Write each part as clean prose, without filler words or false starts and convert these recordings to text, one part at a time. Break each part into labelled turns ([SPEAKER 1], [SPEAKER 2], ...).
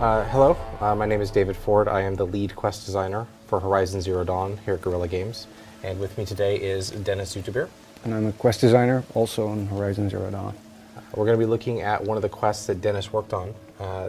[SPEAKER 1] Hello, my name is David Ford. I am the lead quest designer for Horizon Zero Dawn here at Guerrilla Games. And with me today is Dennis Zutabir.
[SPEAKER 2] And I'm a quest designer also on Horizon Zero Dawn.
[SPEAKER 1] We're going to be looking at one of the quests that Dennis worked on.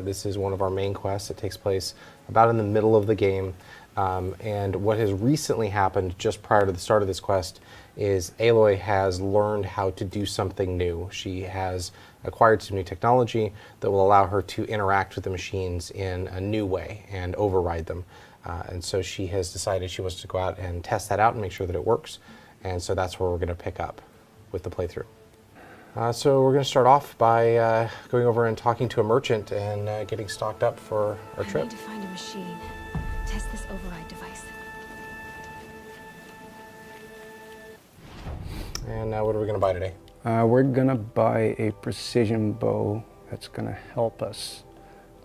[SPEAKER 1] This is one of our main quests. It takes place about in the middle of the game. And what has recently happened just prior to the start of this quest is Aloy has learned how to do something new. She has acquired some new technology that will allow her to interact with the machines in a new way and override them. And so she has decided she wants to go out and test that out and make sure that it works. And so that's where we're going to pick up with the playthrough. So we're going to start off by going over and talking to a merchant and getting stocked up for our trip.
[SPEAKER 3] I need to find a machine. Test this override device.
[SPEAKER 1] And what are we going to buy today?
[SPEAKER 2] We're going to buy a precision bow that's going to help us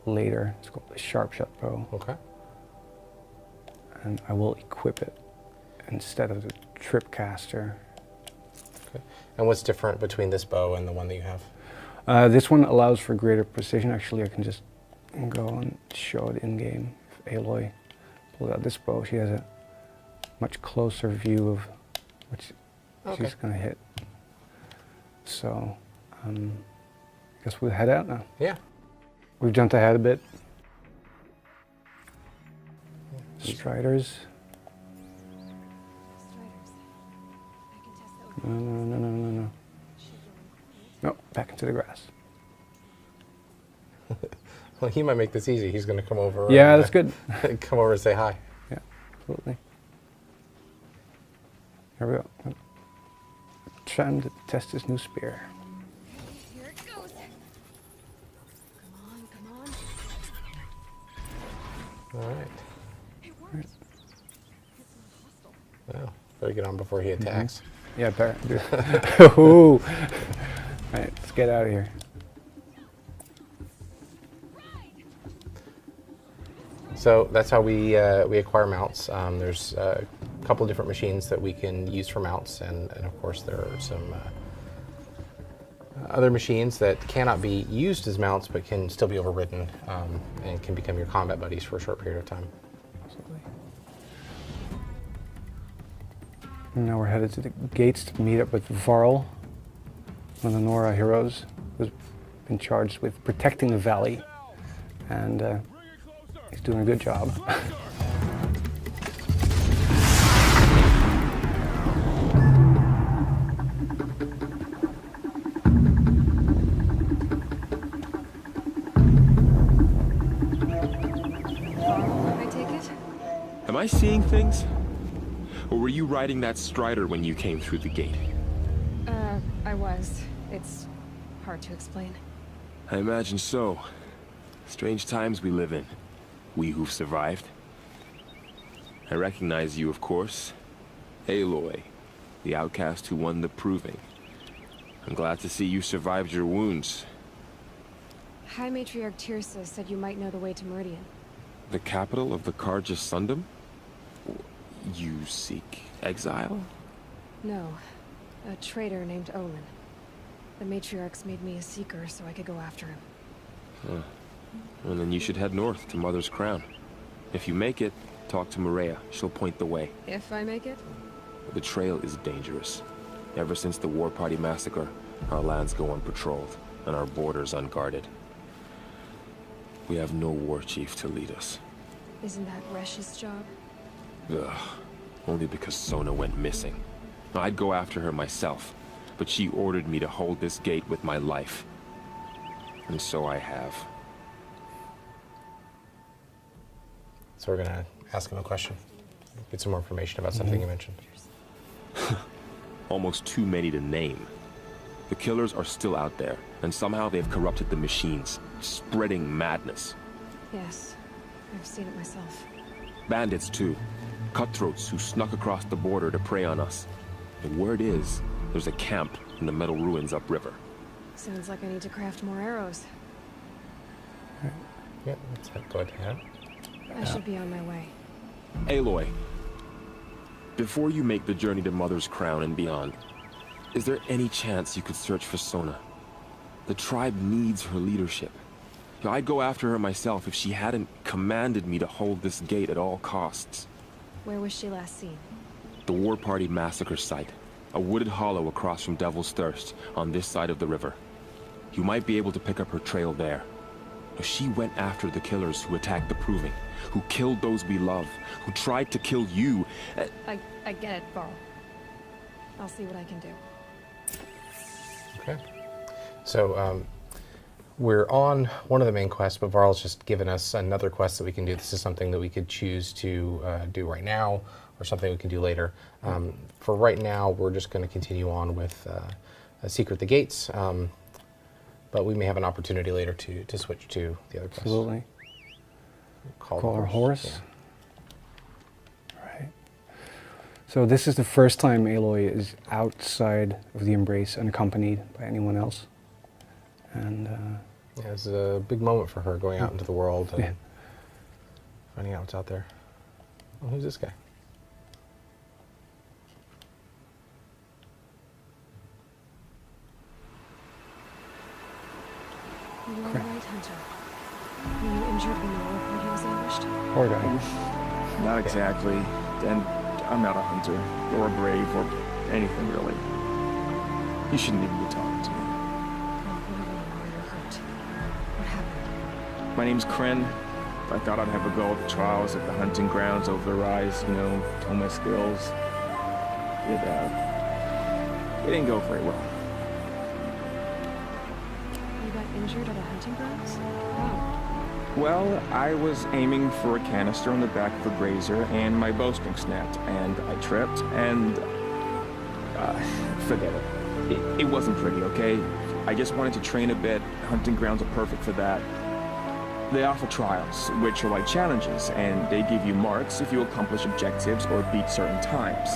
[SPEAKER 2] later. It's called the Sharpshot bow.
[SPEAKER 1] Okay.
[SPEAKER 2] And I will equip it instead of the Tripcaster.
[SPEAKER 1] Okay. And what's different between this bow and the one that you have?
[SPEAKER 2] This one allows for greater precision. Actually, I can just go and show it in-game. If Aloy pulls out this bow, she has a much closer view of which she's going to hit. So, I guess we'll head out now.
[SPEAKER 1] Yeah.
[SPEAKER 2] We've jumped ahead a bit. Striders. No. No, back into the grass.
[SPEAKER 1] Well, he might make this easy. He's going to come over.
[SPEAKER 2] Yeah,
[SPEAKER 1] and,
[SPEAKER 2] that's good.
[SPEAKER 1] come over and say hi.
[SPEAKER 2] Yeah, absolutely. Here we go. Trying to test this new spear.
[SPEAKER 3] Here it goes. Come on.
[SPEAKER 1] All right.
[SPEAKER 3] It worked.
[SPEAKER 1] Well, better get on before he attacks.
[SPEAKER 2] Yeah, better. Ooh. All right, let's get out of here.
[SPEAKER 1] So that's how we acquire mounts. There's a couple different machines that we can use for mounts, and of course there are some other machines that cannot be used as mounts but can still be overridden and can become your combat buddies for a short period of time.
[SPEAKER 2] Absolutely. And now we're headed to the gates to meet up with Varl, one of the Nora heroes, who's been charged with protecting the valley, and he's doing a good job.
[SPEAKER 3] I take it?
[SPEAKER 4] Am I seeing things? Or were you riding that Strider when you came through the gate?
[SPEAKER 3] I was. It's hard to explain.
[SPEAKER 4] I imagine so. Strange times we live in. We who've survived. I recognize you, of course. Aloy, the outcast who won the Proving. I'm glad to see you survived your wounds.
[SPEAKER 3] High Matriarch Tirsa said you might know the way to Meridian.
[SPEAKER 4] The capital of the Carja Sundom? You seek exile?
[SPEAKER 3] No. A traitor named Olin. The Matriarchs made me a seeker so I could go after him.
[SPEAKER 4] Huh. Well, then you should head north to Mother's Crown. If you make it, talk to Maria. She'll point the way.
[SPEAKER 3] If I make it?
[SPEAKER 4] The trail is dangerous. Ever since the War Party massacre, our lands go unpatrolled, and our borders unguarded. We have no war chief to lead us.
[SPEAKER 3] Isn't that Resh's job?
[SPEAKER 4] Ugh. Only because Sona went missing. I'd go after her myself, but she ordered me to hold this gate with my life. And so I have.
[SPEAKER 1] So we're going to ask him a question, get some more information about something you mentioned.
[SPEAKER 4] Almost too many to name. The killers are still out there, and somehow they've corrupted the machines, spreading madness.
[SPEAKER 3] Yes. I've seen it myself.
[SPEAKER 4] Bandits, too. Cutthroats who snuck across the border to prey on us. The word is, there's a camp in the metal ruins upriver.
[SPEAKER 3] Sounds like I need to craft more arrows.
[SPEAKER 1] Yeah, let's go ahead.
[SPEAKER 3] I should be on my way.
[SPEAKER 4] Aloy, before you make the journey to Mother's Crown and beyond, is there any chance you could search for Sona? The tribe needs her leadership. I'd go after her myself if she hadn't commanded me to hold this gate at all costs.
[SPEAKER 3] Where was she last seen?
[SPEAKER 4] The War Party massacre site. A wooded hollow across from Devil's Thirst, on this side of the river. You might be able to pick up her trail there. She went after the killers who attacked the Proving, who killed those we love, who tried to kill you.
[SPEAKER 3] I get it, Varl. I'll see what I can do.
[SPEAKER 1] Okay. So we're on one of the main quests, but Varl's just given us another quest that we can do. This is something that we could choose to do right now, or something we can do later. For right now, we're just going to continue on with Secret the Gates, but we may have an opportunity later to switch to the other quest.
[SPEAKER 2] Absolutely. Call our horse.
[SPEAKER 1] Yeah.
[SPEAKER 2] Right. So this is the first time Aloy is outside of the Embrace unaccompanied by anyone else. And
[SPEAKER 1] Yeah, it's a big moment for her going out into the world and
[SPEAKER 2] Yeah.
[SPEAKER 1] finding out what's out there. Oh, who's this guy?
[SPEAKER 3] You were
[SPEAKER 2] Crap.
[SPEAKER 3] right, Hunter. Were you injured when the war party was ambushed?
[SPEAKER 2] poor guy.
[SPEAKER 5] Not exactly. And I'm not a hunter, or a brave, or anything really. You shouldn't even be talking to me.
[SPEAKER 3] Oh, really, you're hurt. What happened?
[SPEAKER 5] My name's Kren. I thought I'd have a go at the trials at the hunting grounds over the rise, you know, tone my skills. It didn't go very well.
[SPEAKER 3] You got injured at a hunting grounds? Wow.
[SPEAKER 5] Well, I was aiming for a canister on the back of a grazer, and my bowstring snapped, and I tripped, and forget it. It wasn't pretty, okay? I just wanted to train a bit. Hunting grounds are perfect for that. They offer trials, which are like challenges, and they give you marks if you accomplish objectives or beat certain times.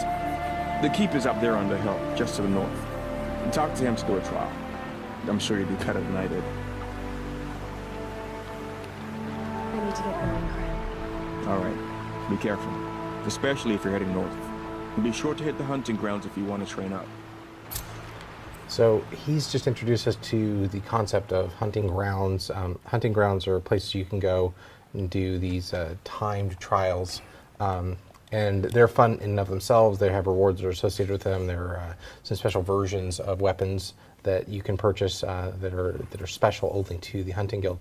[SPEAKER 5] The keep is up there on the hill, just to the north. Talk to him to do a trial. I'm sure you'd do better than I did.
[SPEAKER 3] I need to get going, Kren.
[SPEAKER 5] All right. Be careful, especially if you're heading north. And be sure to hit the hunting grounds if you want to train up.
[SPEAKER 1] So he's just introduced us to the concept of hunting grounds. Hunting grounds are places you can go and do these timed trials. And they're fun in and of themselves. They have rewards that are associated with them. There are some special versions of weapons that you can purchase that are special only to the hunting guild.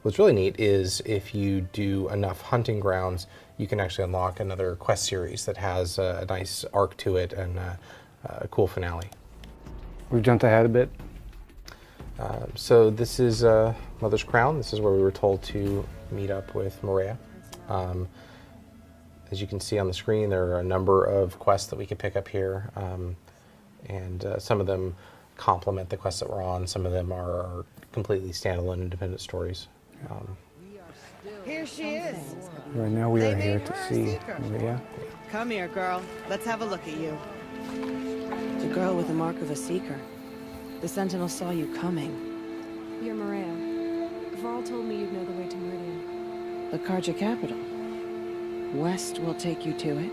[SPEAKER 1] What's really neat is if you do enough hunting grounds, you can actually unlock another quest series that has a nice arc to it and a cool finale.
[SPEAKER 2] We've jumped ahead a bit.
[SPEAKER 1] So this is Mother's Crown. This is where we were told to meet up with Maria. As you can see on the screen, there are a number of quests that we could pick up here, and some of them complement the quests that we're on. Some of them are completely standalone, independent stories.
[SPEAKER 6] Here she is.
[SPEAKER 2] Right now we
[SPEAKER 6] They
[SPEAKER 2] are here
[SPEAKER 6] made
[SPEAKER 2] to
[SPEAKER 6] her a
[SPEAKER 2] see
[SPEAKER 6] seeker.
[SPEAKER 2] Maria.
[SPEAKER 6] Come here, girl. Let's have a look at you. The girl with the mark of a seeker. The Sentinel saw you coming.
[SPEAKER 3] You're Maria. Varl told me you'd know the way to Meridian.
[SPEAKER 6] The Carja capital. West will take you to it,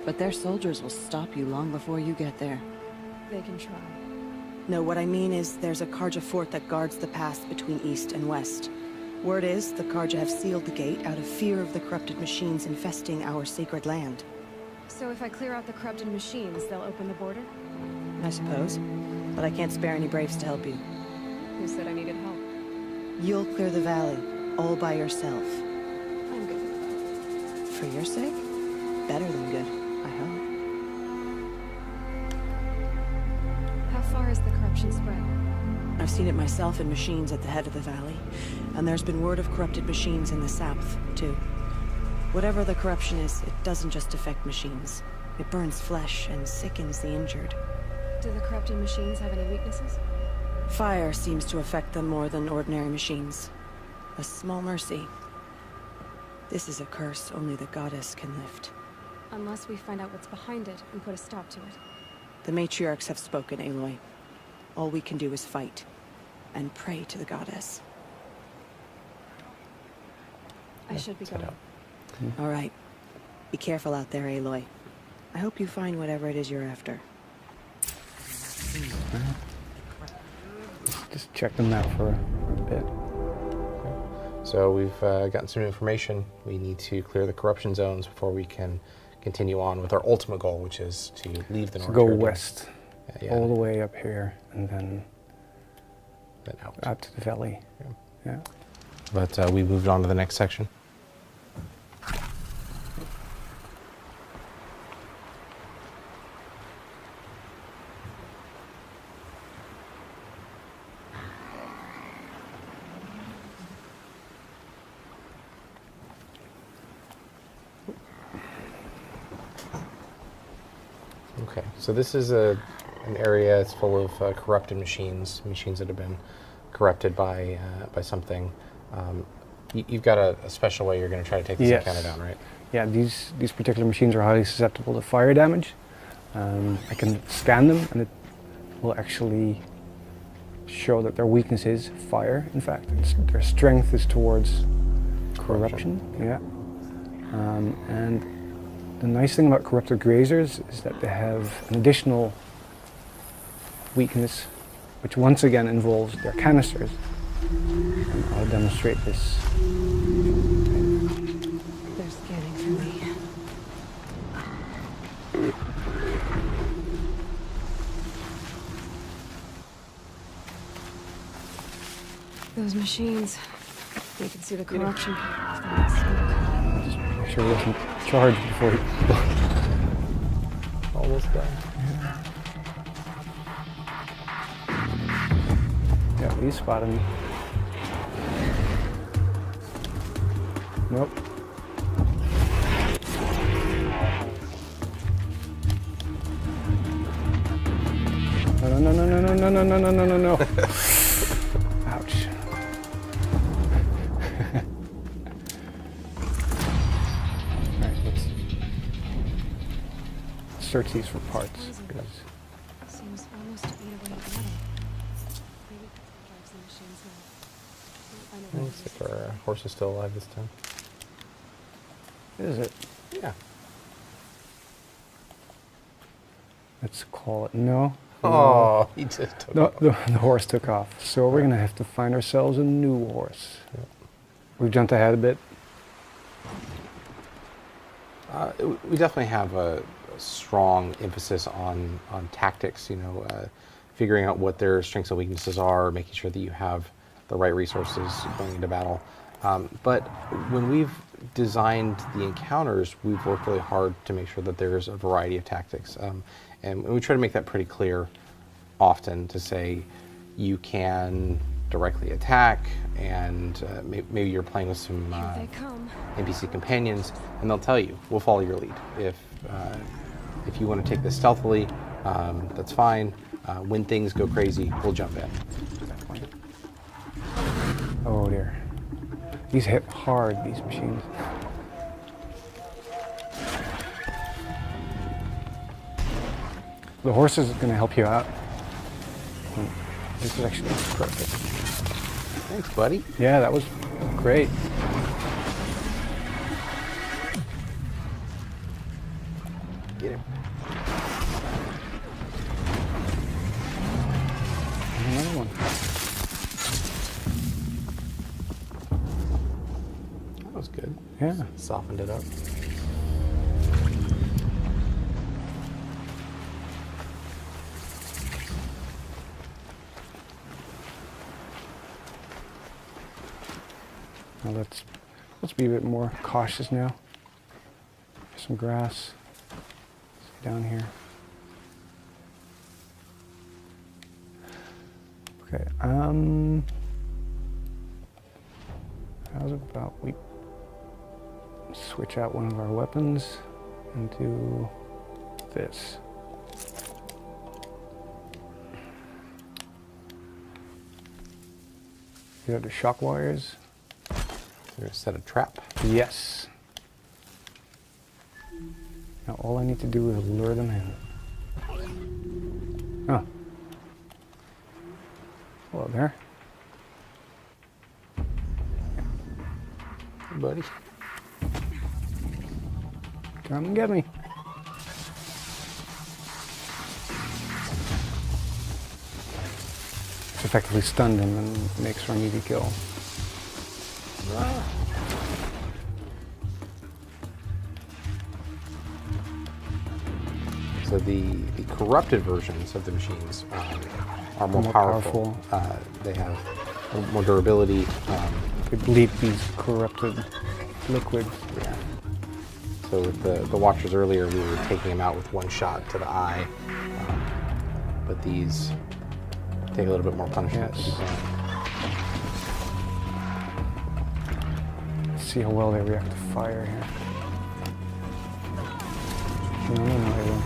[SPEAKER 6] but their soldiers will stop you long before you get there.
[SPEAKER 3] They can try.
[SPEAKER 6] No, what I mean is there's a Carja fort that guards the pass between East and West. Word is the Carja have sealed the gate out of fear of the corrupted machines infesting our sacred land.
[SPEAKER 3] So if I clear out the corrupted machines, they'll open the border?
[SPEAKER 6] I suppose. But I can't spare any braves to help you.
[SPEAKER 3] Who said I needed help?
[SPEAKER 6] You'll clear the valley, all by yourself.
[SPEAKER 3] I'm good with that.
[SPEAKER 6] For your sake? Better than good, I hope.
[SPEAKER 3] How far has the corruption spread?
[SPEAKER 6] I've seen it myself in machines at the head of the valley. And there's been word of corrupted machines in the south, too. Whatever the corruption is, it doesn't just affect machines. It burns flesh and sickens the injured.
[SPEAKER 3] Do the corrupted machines have any weaknesses?
[SPEAKER 6] Fire seems to affect them more than ordinary machines. A small mercy. This is a curse only the goddess can lift.
[SPEAKER 3] Unless we find out what's behind it and put a stop to it.
[SPEAKER 6] The matriarchs have spoken, Aloy. All we can do is fight. And pray to the goddess.
[SPEAKER 3] I should be going.
[SPEAKER 6] All right. Be careful out there, Aloy. I hope you find whatever it is you're after.
[SPEAKER 2] Just check them out for a bit.
[SPEAKER 1] So we've gotten some information. We need to clear the corruption zones before we can continue on with our ultimate goal, which is to leave the
[SPEAKER 2] So
[SPEAKER 1] North
[SPEAKER 2] go
[SPEAKER 1] Pyramid.
[SPEAKER 2] west,
[SPEAKER 1] Yeah,
[SPEAKER 2] all the way up here, and then
[SPEAKER 1] then out.
[SPEAKER 2] out to the valley. Yeah.
[SPEAKER 1] But we moved on to the next section. Okay, so this is an area that's full of corrupted machines that have been corrupted by something. You've got a special way you're going to try to take this
[SPEAKER 2] Yes.
[SPEAKER 1] encounter down, right?
[SPEAKER 2] Yeah, these particular machines are highly susceptible to fire damage. I can scan them, and it will actually show that their weakness is fire. In fact, their strength is towards corruption. Yeah. And the nice thing about corrupted grazers is that they have an additional weakness, which once again involves their canisters. And I'll demonstrate this.
[SPEAKER 3] They're scanning for me. Those machines. You can see the corruption from that smoke.
[SPEAKER 2] Just make sure he doesn't charge before he...
[SPEAKER 1] Almost done.
[SPEAKER 2] Yeah, he's spotted me. Nope. No, no, no, no, no, no, no, no, no, no, no, no. Ouch. Alright, let's search these for parts. Because
[SPEAKER 3] Seems almost to be the way of metal. Maybe that's what drives the machines now. I know
[SPEAKER 1] Looks like our horse is still alive this time.
[SPEAKER 2] is it?
[SPEAKER 1] Yeah.
[SPEAKER 2] Let's call it no.
[SPEAKER 1] Oh, he just took
[SPEAKER 2] No,
[SPEAKER 1] off.
[SPEAKER 2] the horse took off. So we're gonna have to find ourselves a new horse.
[SPEAKER 1] Yep.
[SPEAKER 2] We've jumped ahead a bit.
[SPEAKER 1] We definitely have a strong emphasis on tactics, figuring out what their strengths and weaknesses are, making sure that you have the right resources going into battle. But when we've designed the encounters, we've worked really hard to make sure that there's a variety of tactics. And we try to make that pretty clear often to say you can directly attack, and maybe you're playing with some
[SPEAKER 3] Here they come.
[SPEAKER 1] NPC companions, and they'll tell you, we'll follow your lead. If you want to take this stealthily, that's fine. When things go crazy, we'll jump in.
[SPEAKER 2] Oh dear. These hit hard, these machines. The horse is going to help you out. This is actually perfect.
[SPEAKER 1] Thanks, buddy.
[SPEAKER 2] Yeah, that was great.
[SPEAKER 1] Get him.
[SPEAKER 2] And another one.
[SPEAKER 1] That was good.
[SPEAKER 2] Yeah.
[SPEAKER 1] Softened it up.
[SPEAKER 2] Now let's be a bit more cautious now. Some grass. Let's get down here. Okay. How's about we switch out one of our weapons and do this. These are the shock wires.
[SPEAKER 1] We're gonna set a trap.
[SPEAKER 2] Yes. Now all I need to do is lure them in. Oh. Hello there.
[SPEAKER 1] Hey, buddy.
[SPEAKER 2] Come and get me. It's effectively stunned him and makes for an easy kill.
[SPEAKER 1] So the corrupted versions of the machines are more
[SPEAKER 2] More
[SPEAKER 1] powerful. They have more durability.
[SPEAKER 2] Could bleed these corrupted liquids.
[SPEAKER 1] Yeah. So with the Watchers earlier, we were taking them out with one shot to the eye. But these take a little bit more punishment.
[SPEAKER 2] Yes.
[SPEAKER 1] To be done.
[SPEAKER 2] See how well they react to fire here. No, they won't.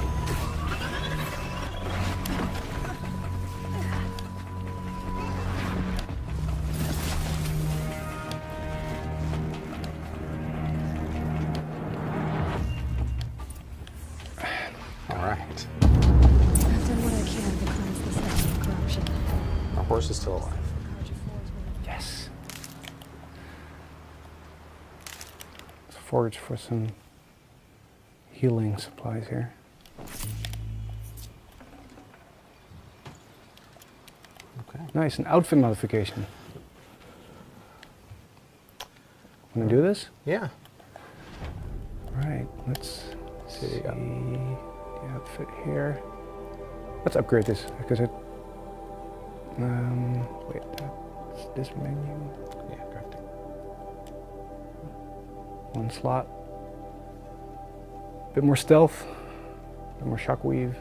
[SPEAKER 1] All right.
[SPEAKER 3] I've done what I can to cleanse this house of corruption.
[SPEAKER 1] Our horse is still alive.
[SPEAKER 2] Yes. Let's forage for some healing supplies here.
[SPEAKER 1] Okay.
[SPEAKER 2] Nice, an outfit modification. Want to do this?
[SPEAKER 1] Yeah.
[SPEAKER 2] Right, let's
[SPEAKER 1] See
[SPEAKER 2] see
[SPEAKER 1] what you got.
[SPEAKER 2] the outfit here. Let's upgrade this because it. Wait, that's this menu.
[SPEAKER 1] Yeah, correct.
[SPEAKER 2] One slot. Bit more stealth. Bit more shockweave.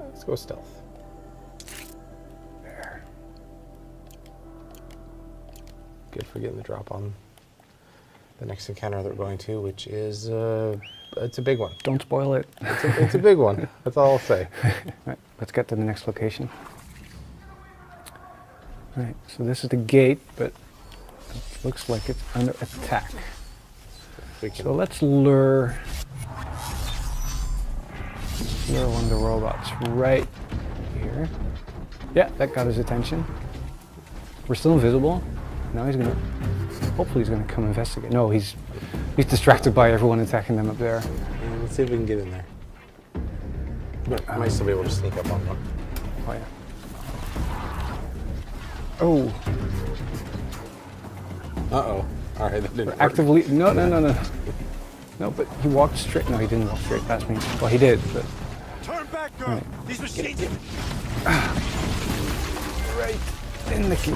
[SPEAKER 1] Let's go stealth.
[SPEAKER 2] There.
[SPEAKER 1] Good for getting the drop on the next encounter that we're going to, which is it's a big one.
[SPEAKER 2] Don't spoil it.
[SPEAKER 1] It's a big one. That's all I'll say.
[SPEAKER 2] Right, let's get to the next location. Right, so this is the gate, but it looks like it's under attack.
[SPEAKER 1] We can.
[SPEAKER 2] So let's lure one of the robots right here. Yeah, that got his attention. We're still invisible. Now he's gonna, hopefully he's gonna come investigate. No, he's distracted by everyone attacking them up there.
[SPEAKER 1] Let's see if we can get in there. But I might still be able to sneak up on one.
[SPEAKER 2] Oh yeah. Oh,
[SPEAKER 1] Uh-oh. All right, that didn't work.
[SPEAKER 2] actively, no. No, but he walked straight, no he didn't walk straight past me. Well he did, but.
[SPEAKER 7] Turn back, girl. These machines.
[SPEAKER 2] Right in the key.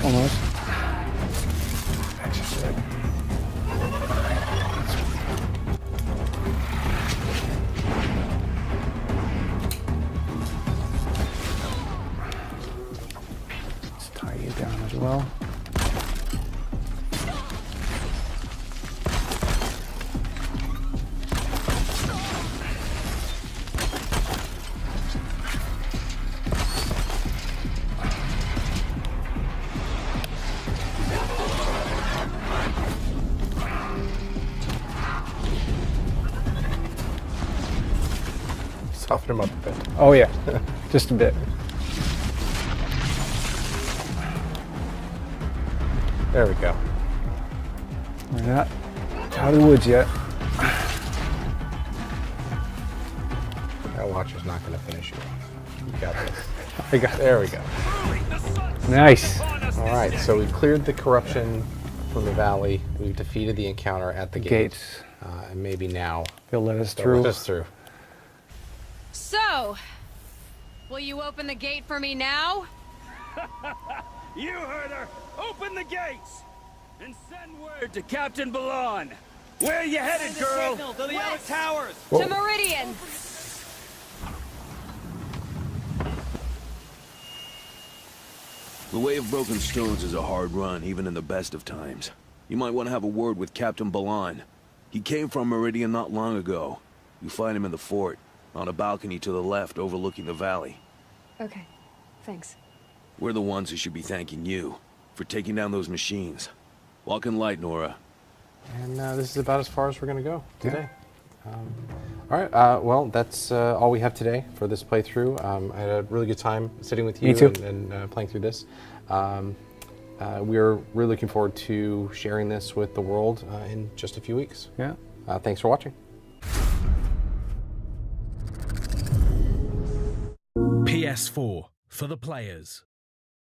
[SPEAKER 2] Almost. That's just it. Let's tie you down as well.
[SPEAKER 1] Soften him up a bit.
[SPEAKER 2] Oh yeah, just a bit.
[SPEAKER 1] There we go.
[SPEAKER 2] We're not out of the woods yet.
[SPEAKER 1] That Watcher's not going to finish you off. You got this.
[SPEAKER 2] I got it.
[SPEAKER 1] There we go.
[SPEAKER 2] Nice.
[SPEAKER 1] All right, so we cleared the corruption from the valley. We've defeated the encounter at the gate.
[SPEAKER 2] Gates.
[SPEAKER 1] And maybe now
[SPEAKER 2] They'll let us
[SPEAKER 1] they'll
[SPEAKER 2] through.
[SPEAKER 1] let us through.
[SPEAKER 8] So, will you open the gate for me now?
[SPEAKER 7] You heard her. Open the gates and send word to Captain Balon. Where you headed, girl? To the outer towers.
[SPEAKER 8] To Meridian!
[SPEAKER 4] The Way of Broken Stones is a hard run, even in the best of times. You might want to have a word with Captain Balon.
[SPEAKER 9] He came from Meridian not long ago. You find him in the fort, on a balcony to the left overlooking the valley.
[SPEAKER 3] Okay, thanks.
[SPEAKER 9] We're the ones who should be thanking you for taking down those machines. Walk in light, Nora.
[SPEAKER 1] And this is about as far as we're going to go today. All right, well, that's all we have today for this playthrough. I had a really good time sitting with you
[SPEAKER 2] Me too.
[SPEAKER 1] and playing through this. We're really looking forward to sharing this with the world in just a few weeks.
[SPEAKER 2] Yeah.
[SPEAKER 1] Thanks for watching.
[SPEAKER 10] PS4 for the players.